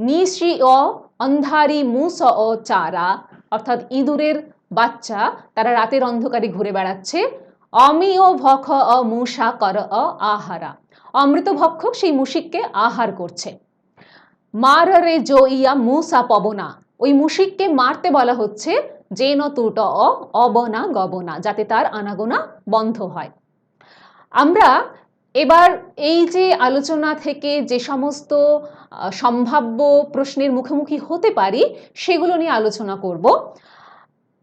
নিশ্রি অ অন্ধারি মুস ও চারা, অর্থাৎ ইঁদুরের বাচ্চা, তারা রাতের অন্ধকারে ঘুরে বেড়াচ্ছে। অমিও ভখ অ মুষা কর অ আহারা, অমৃত ভক্ষক সেই মুশিককে আহার করছে। মার রে জইয়া মুসা পবনা, ওই মুশিককে মারতে বলা হচ্ছে যেন তুট অ অবনা গবনা, যাতে তার আনাগোনা বন্ধ হয়। আমরা এবার এই যে আলোচনা থেকে যে সমস্ত সম্ভাব্য প্রশ্নের মুখোমুখি হতে পারি সেগুলো নিয়ে আলোচনা করব।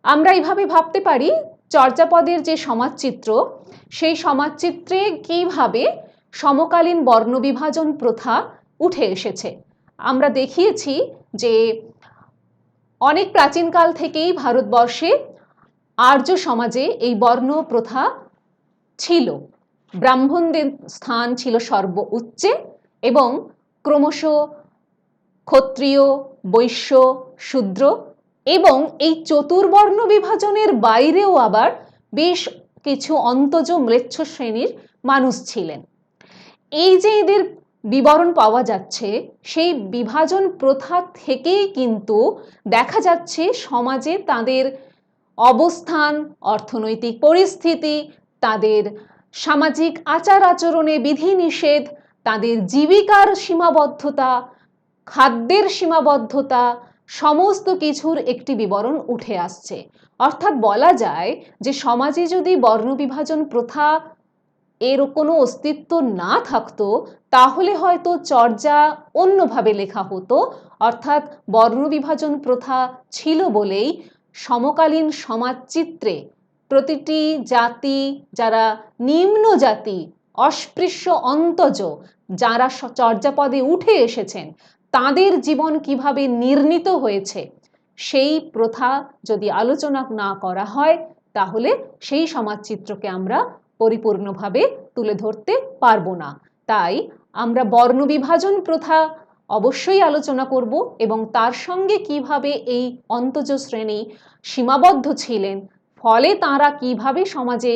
আমরা এইভাবে ভাবতে পারি, চর্যাপদের যে সমাজচিত্র, সেই সমাজচিত্রে কিভাবে সমকালীন বর্ণবিভাজন প্রথা উঠে এসেছে। আমরা দেখিয়েছি যে অনেক প্রাচীনকাল থেকেই ভারতবর্ষে আর্য সমাজে এই বর্ণ প্রথা ছিল। ব্রাহ্মণদের স্থান ছিল সর্বোচ্চে এবং ক্রমশ ক্ষত্রিয়, বৈশ্য, শূদ্র এবং এই চতুর্বর্ণ বিভাজনের বাইরেও আবার বেশ কিছু অন্তজ ম্লেচ্ছ শ্রেণীর মানুষ ছিলেন। এই যে এদের বিবরণ পাওয়া যাচ্ছে, সেই বিভাজন প্রথা থেকেই কিন্তু দেখা যাচ্ছে সমাজে তাদের অবস্থান, অর্থনৈতিক পরিস্থিতি, তাদের সামাজিক আচার আচরণে বিধিনিষেধ, তাদের জীবিকার সীমাবদ্ধতা, খাদ্যের সীমাবদ্ধতা, সমস্ত কিছুর একটি বিবরণ উঠে আসছে। অর্থাৎ বলা যায় যে সমাজে যদি বর্ণবিভাজন প্রথা এর কোনো অস্তিত্ব না থাকতো, তাহলে হয়তো চর্যা অন্যভাবে লেখা হতো। অর্থাৎ বর্ণবিভাজন প্রথা ছিল বলেই সমকালীন সমাজচিত্রে প্রতিটি জাতি, যারা নিম্ন জাতি, অস্পৃশ্য অন্তজ, যারা চর্যাপদে উঠে এসেছেন, তাদের জীবন কিভাবে নির্ণীত হয়েছে সেই প্রথা যদি আলোচনা না করা হয়, তাহলে সেই সমাজচিত্রকে আমরা পরিপূর্ণভাবে তুলে ধরতে পারবো না। তাই আমরা বর্ণবিভাজন প্রথা অবশ্যই আলোচনা করব এবং তার সঙ্গে কিভাবে এই অন্তজ শ্রেণী সীমাবদ্ধ ছিলেন, ফলে তারা কিভাবে সমাজে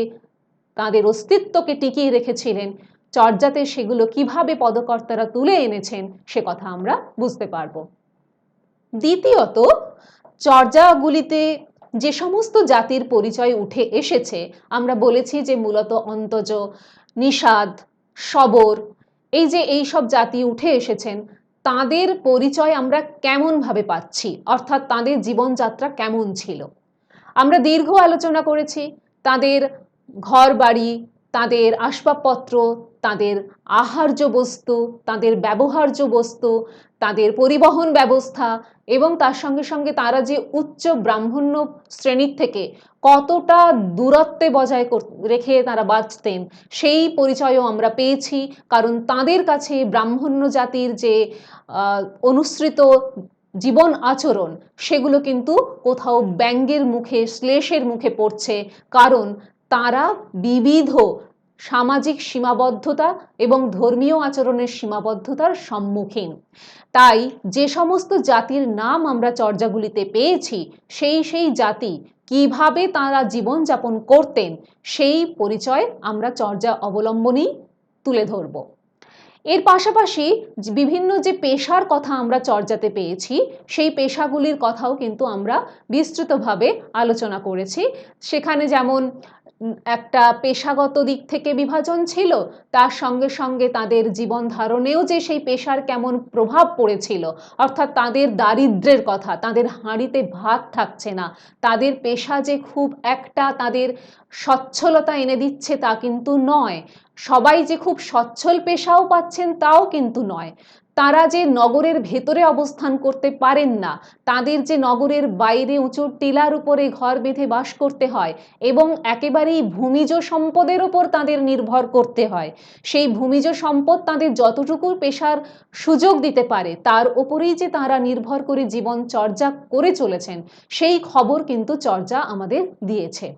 তাদের অস্তিত্বকে টিকিয়ে রেখেছিলেন, চর্যাতে সেগুলো কিভাবে পদকর্তারা তুলে এনেছেন, সে কথা আমরা বুঝতে পারব। দ্বিতীয়ত, চর্যাগুলিতে যে সমস্ত জাতির পরিচয় উঠে এসেছে, আমরা বলেছি যে মূলত অন্তজ, নিষাদ, শবর, এই সব জাতি উঠে এসেছেন, তাদের পরিচয় আমরা কেমনভাবে পাচ্ছি, অর্থাৎ তাদের জীবনযাত্রা কেমন ছিল। আমরা দীর্ঘ আলোচনা করেছি তাদের ঘর বাড়ি, তাদের আসবাবপত্র, তাদের আহার্য বস্তু, তাদের ব্যবহার্য বস্তু, তাদের পরিবহন ব্যবস্থা এবং তার সঙ্গে সঙ্গে তারা যে উচ্চ ব্রাহ্মণ্য শ্রেণীর থেকে কতটা দূরত্বে বজায় রেখে তারা বাঁচতেন, সেই পরিচয়ও আমরা পেয়েছি। কারণ তাদের কাছে ব্রাহ্মণ্য জাতির যে অনুসৃত জীবন আচরণ, সেগুলো কিন্তু কোথাও ব্যঙ্গের মুখে, শ্লেষের মুখে পড়ছে, কারণ তারা বিবিধ সামাজিক সীমাবদ্ধতা এবং ধর্মীয় আচরণের সীমাবদ্ধতার সম্মুখীন। তাই যে সমস্ত জাতির নাম আমরা চর্যাগুলিতে পেয়েছি, সেই জাতি কিভাবে তারা জীবনযাপন করতেন, সেই পরিচয় আমরা চর্যা অবলম্বনেই তুলে ধরব। এর পাশাপাশি বিভিন্ন যে পেশার কথা আমরা চর্যাতে পেয়েছি, সেই পেশাগুলির কথাও কিন্তু আমরা বিস্তৃতভাবে আলোচনা করেছি। সেখানে যেমন একটা পেশাগত দিক থেকে বিভাজন ছিল, তার সঙ্গে সঙ্গে তাদের জীবন ধারণেও যে সেই পেশার কেমন প্রভাব পড়েছিল, অর্থাৎ তাদের দারিদ্র্যের কথা, তাদের হাঁড়িতে ভাত থাকছে না, তাদের পেশা যে খুব একটা তাদের সচ্ছলতা এনে দিচ্ছে তা কিন্তু নয়, সবাই যে খুব সচ্ছল পেশাও পাচ্ছেন তাও কিন্তু নয়, তারা যে নগরের ভেতরে অবস্থান করতে পারেন না, তাদের যে নগরের বাইরে উঁচু টিলার উপরে ঘর বেঁধে বাস করতে হয় এবং একেবারেই ভূমিজ সম্পদের ওপর তাদের নির্ভর করতে হয়, সেই ভূমিজ সম্পদ তাদের যতটুকু পেশার সুযোগ দিতে পারে তার ওপরেই যে তারা নির্ভর করে জীবন চর্চা করে চলেছেন, সেই খবর কিন্তু চর্চা আমাদের দিয়েছে।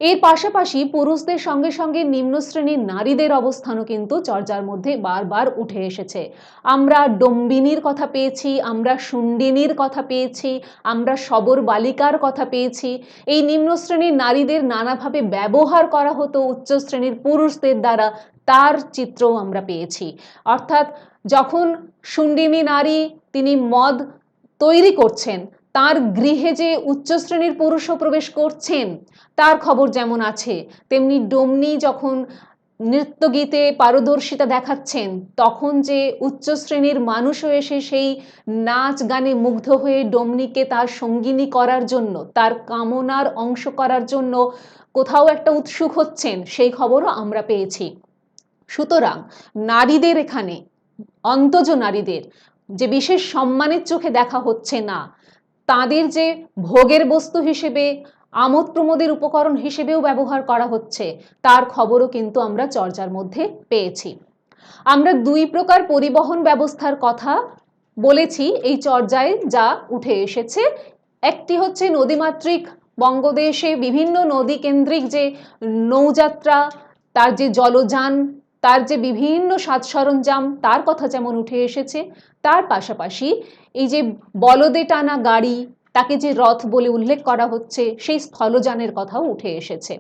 এর পাশাপাশি পুরুষদের সঙ্গে সঙ্গে নিম্ন শ্রেণীর নারীদের অবস্থানও কিন্তু চর্চার মধ্যে বারবার উঠে এসেছে। আমরা ডম্বিনীর কথা পেয়েছি, আমরা শুণ্ডিনীর কথা পেয়েছি, আমরা শবর বালিকার কথা পেয়েছি। এই নিম্ন শ্রেণীর নারীদের নানাভাবে ব্যবহার করা হতো উচ্চ শ্রেণীর পুরুষদের দ্বারা, তার চিত্রও আমরা পেয়েছি। অর্থাৎ যখন শুণ্ডিনী নারী তিনি মদ তৈরি করছেন, তার গৃহে যে উচ্চ শ্রেণীর পুরুষও প্রবেশ করছেন তার খবর যেমন আছে, তেমনি ডমনি যখন নৃত্যগীতে পারদর্শিতা দেখাচ্ছেন তখন যে উচ্চ শ্রেণীর মানুষও এসে সেই নাচ গানে মুগ্ধ হয়ে ডমনিকে তার সঙ্গিনী করার জন্য, তার কামনার অংশ করার জন্য কোথাও একটা উৎসুক হচ্ছেন, সেই খবরও আমরা পেয়েছি। সুতরাং নারীদের এখানে, অন্তজ নারীদের যে বিশেষ সম্মানের চোখে দেখা হচ্ছে না, তাদের যে ভোগের বস্তু হিসেবে, আমোদ প্রমোদের উপকরণ হিসেবেও ব্যবহার করা হচ্ছে, তার খবরও কিন্তু আমরা চর্চার মধ্যে পেয়েছি। আমরা দুই প্রকার পরিবহন ব্যবস্থার কথা বলেছি এই চর্চায় যা উঠে এসেছে। একটি হচ্ছে নদীমাতৃক বঙ্গদেশে বিভিন্ন নদী কেন্দ্রিক যে নৌযাত্রা, তার যে জলযান, তার যে বিভিন্ন সাজ সরঞ্জাম, তার কথা যেমন উঠে এসেছে, তার পাশাপাশি এই যে বলদে টানা গাড়ি, তাকে যে রথ বলে উল্লেখ করা হচ্ছে, সেই স্থলযানের কথাও উঠে এসেছে।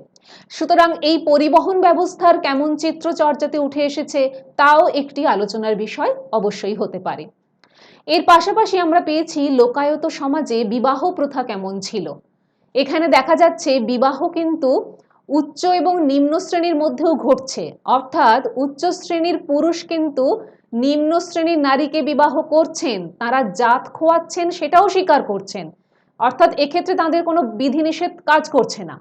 সুতরাং এই পরিবহন ব্যবস্থার কেমন চিত্র চর্চাতে উঠে এসেছে তাও একটি আলোচনার বিষয় অবশ্যই হতে পারে। এর পাশাপাশি আমরা পেয়েছি লোকায়ত সমাজে বিবাহ প্রথা কেমন ছিল। এখানে দেখা যাচ্ছে বিবাহ কিন্তু উচ্চ এবং নিম্ন শ্রেণীর মধ্যেও ঘটছে, অর্থাৎ উচ্চ শ্রেণীর পুরুষ কিন্তু নিম্ন শ্রেণীর নারীকে বিবাহ করছেন, তারা জাত খোয়াচ্ছেন সেটাও স্বীকার করছেন, অর্থাৎ এক্ষেত্রে তাদের কোনো বিধিনিষেধ কাজ করছে না,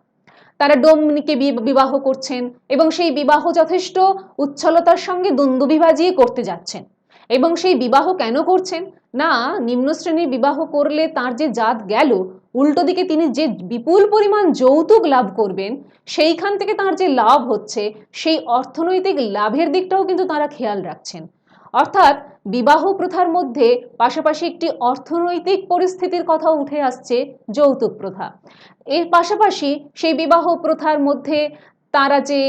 তারা ডমনিকে বিবাহ করছেন এবং সেই বিবাহ যথেষ্ট উচ্ছলতার সঙ্গে দুন্দুভি বাজিয়ে করতে যাচ্ছেন। এবং সেই বিবাহ কেন করছেন না, নিম্ন শ্রেণীর বিবাহ করলে তার যে জাত গেল, উল্টো দিকে তিনি যে বিপুল পরিমাণ যৌতুক লাভ করবেন, সেইখান থেকে তার যে লাভ হচ্ছে সেই অর্থনৈতিক লাভের দিকটাও কিন্তু তারা খেয়াল রাখছেন। অর্থাৎ বিবাহ প্রথার মধ্যে পাশাপাশি একটি অর্থনৈতিক পরিস্থিতির কথাও উঠে আসছে, যৌতুক প্রথা। এর পাশাপাশি সেই বিবাহ প্রথার মধ্যে তারা যে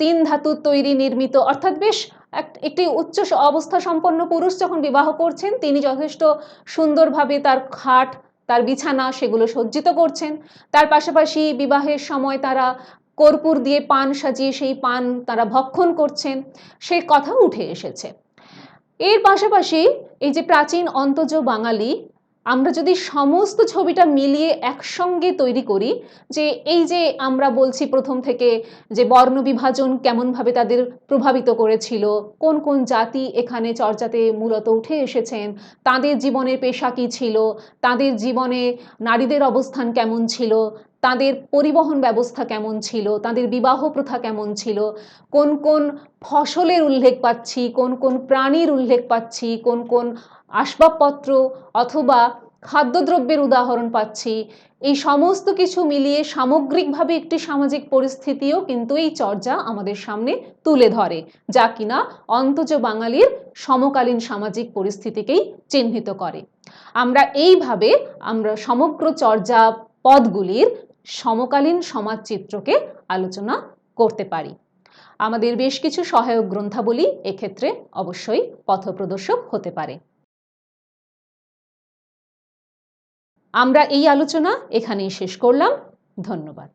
তিন ধাতুর তৈরি নির্মিত, অর্থাৎ বেশ একটি উচ্চ অবস্থা সম্পন্ন পুরুষ যখন বিবাহ করছেন তিনি যথেষ্ট সুন্দরভাবে তার খাট, তার বিছানা সেগুলো সজ্জিত করছেন, তার পাশাপাশি বিবাহের সময় তারা কর্পূর দিয়ে পান সাজিয়ে সেই পান তারা ভক্ষণ করছেন, সেই কথা উঠে এসেছে। এর পাশাপাশি এই যে প্রাচীন অন্তজ বাঙালি, আমরা যদি সমস্ত ছবিটা মিলিয়ে একসঙ্গে তৈরি করি, যে এই যে আমরা বলছি প্রথম থেকে যে বর্ণ বিভাজন কেমনভাবে তাদের প্রভাবিত করেছিল, কোন কোন জাতি এখানে চর্চাতে মূলত উঠে এসেছেন, তাদের জীবনের পেশা কী ছিল, তাদের জীবনে নারীদের অবস্থান কেমন ছিল, তাদের পরিবহন ব্যবস্থা কেমন ছিল, তাদের বিবাহ প্রথা কেমন ছিল, কোন কোন ফসলের উল্লেখ পাচ্ছি, কোন কোন প্রাণীর উল্লেখ পাচ্ছি, কোন কোন আসবাবপত্র অথবা খাদ্যদ্রব্যের উদাহরণ পাচ্ছি, এই সমস্ত কিছু মিলিয়ে সামগ্রিকভাবে একটি সামাজিক পরিস্থিতিও কিন্তু এই চর্চা আমাদের সামনে তুলে ধরে, যা কিনা অন্তজ বাঙালির সমকালীন সামাজিক পরিস্থিতিকেই চিহ্নিত করে। আমরা এইভাবে আমরা সমগ্র চর্যা পদগুলির সমকালীন সমাজচিত্রকে আলোচনা করতে পারি। আমাদের বেশ কিছু সহায়ক গ্রন্থাবলী এক্ষেত্রে অবশ্যই পথপ্রদর্শক হতে পারে। আমরা এই আলোচনা এখানেই শেষ করলাম। ধন্যবাদ।